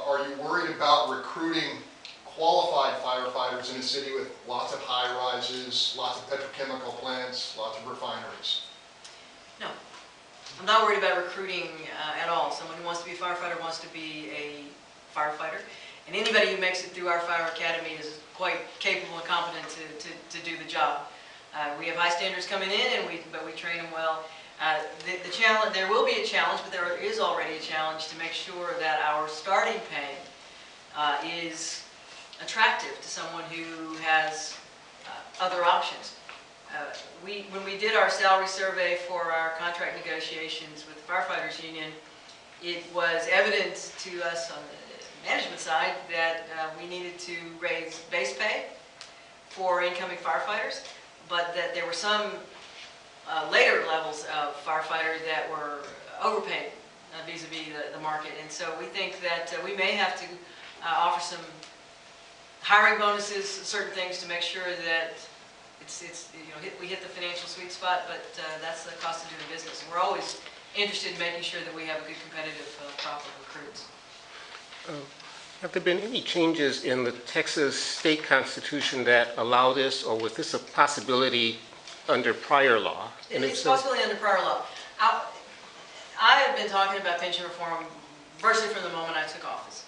Are you worried about recruiting qualified firefighters in a city with lots of high rises, lots of petrochemical plants, lots of refineries? No, I'm not worried about recruiting at all. Someone who wants to be a firefighter wants to be a firefighter, and anybody who makes it through our fire academy is quite capable and competent to do the job. We have high standards coming in, but we train them well. The challenge, there will be a challenge, but there is already a challenge to make sure that our starting pay is attractive to someone who has other options. When we did our salary survey for our contract negotiations with the Firefighters Union, it was evident to us on the management side that we needed to raise base pay for incoming firefighters, but that there were some later levels of firefighters that were overpaid vis-a-vis the market. And so we think that we may have to offer some hiring bonuses, certain things to make sure that we hit the financial sweet spot, but that's the cost of doing business. And we're always interested in making sure that we have a good competitive crop of recruits. Have there been any changes in the Texas state constitution that allow this, or was this a possibility under prior law? And it's a possibility under prior law. I have been talking about pension reform virtually from the moment I took office.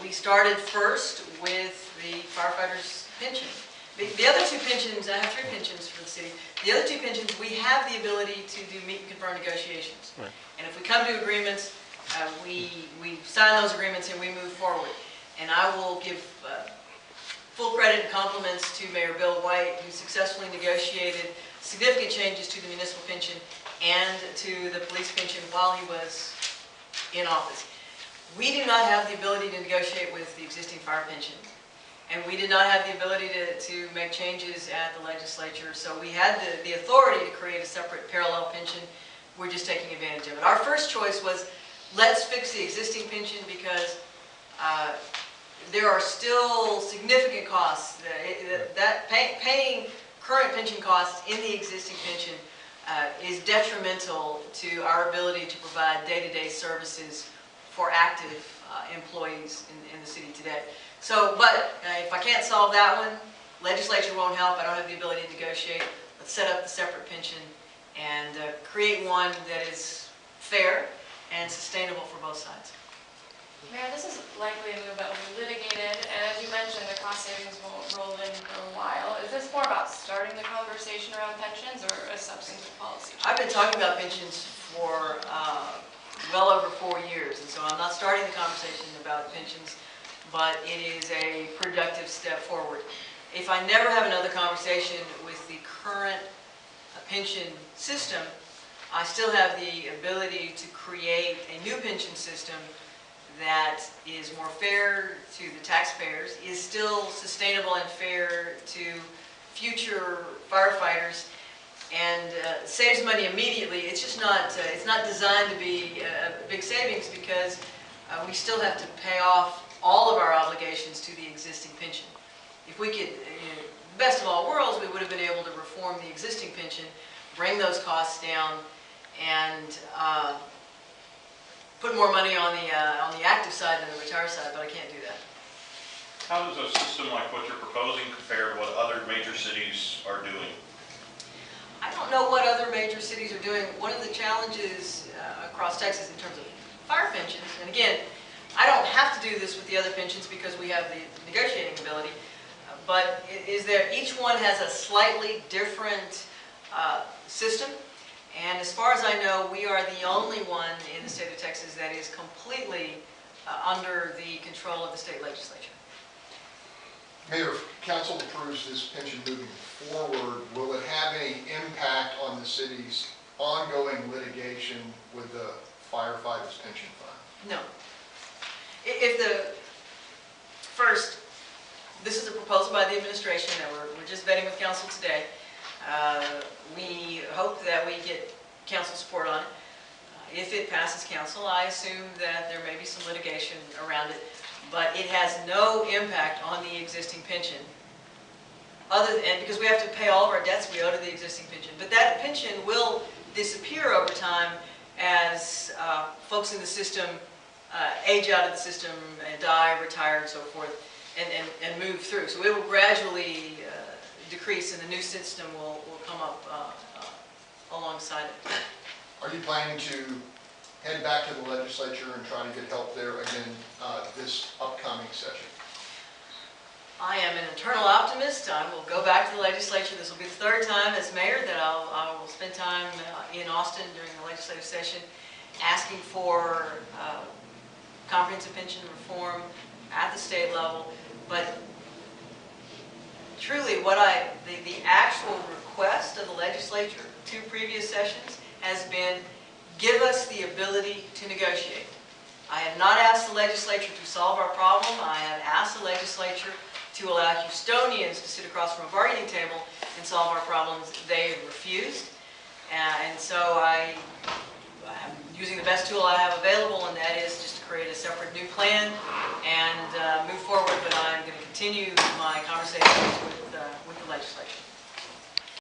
We started first with the firefighters' pension. The other two pensions, I have 3 pensions for the city. The other 2 pensions, we have the ability to do meet and confer negotiations. Right. And if we come to agreements, we sign those agreements and we move forward. And I will give full credit and compliments to Mayor Bill White, who successfully negotiated significant changes to the municipal pension and to the police pension while he was in office. We do not have the ability to negotiate with the existing fire pension, and we did not have the ability to make changes at the legislature, so we had the authority to create a separate parallel pension. We're just taking advantage of it. Our first choice was, let's fix the existing pension, because there are still significant costs. Paying current pension costs in the existing pension is detrimental to our ability to provide day-to-day services for active employees in the city today. So, but if I can't solve that one, legislature won't help. I don't have the ability to negotiate. Let's set up the separate pension and create one that is fair and sustainable for both sides. Mayor, this is likely a move that will be litigated, and as you mentioned, the cost savings won't roll in for a while. Is this more about starting the conversation around pensions or a substantive policy? I've been talking about pensions for well over 4 years, and so I'm not starting the conversation about pensions, but it is a productive step forward. If I never have another conversation with the current pension system, I still have the ability to create a new pension system that is more fair to the taxpayers, is still sustainable and fair to future firefighters, and saves money immediately. It's just not, it's not designed to be a big savings, because we still have to pay off all of our obligations to the existing pension. If we could, best of all worlds, we would have been able to reform the existing pension, bring those costs down, and put more money on the active side than the retired side, but I can't do that. How does a system like what you're proposing compare to what other major cities are doing? I don't know what other major cities are doing. One of the challenges across Texas in terms of fire pensions, and again, I don't have to do this with the other pensions because we have the negotiating ability, but is there, each one has a slightly different system. And as far as I know, we are the only one in the state of Texas that is completely under the control of the state legislature. Mayor, if council approves this pension moving forward, will it have any impact on the city's ongoing litigation with the firefighters' pension fund? No. First, this is a proposal by the administration that we're just vetting with council today. We hope that we get council support on it. If it passes council, I assume that there may be some litigation around it, but it has no impact on the existing pension. And because we have to pay all of our debts we owe to the existing pension, but that pension will disappear over time as folks in the system age out of the system and die, retire, and so forth, and move through. So it will gradually decrease, and the new system will come up alongside it. Are you planning to head back to the legislature and try to get help there again this upcoming session? I am an eternal optimist. I will go back to the legislature. This will be the third time as mayor that I will spend time in Austin during the legislative session asking for comprehensive pension reform at the state level. But truly, the actual request of the legislature, 2 previous sessions, has been, give us the ability to negotiate. I have not asked the legislature to solve our problem. I have asked the legislature to allow Houstonians to sit across from a bargaining table and solve our problems. They have refused. And so I'm using the best tool I have available, and that is just to create a separate new plan and move forward. But I'm going to continue my conversations with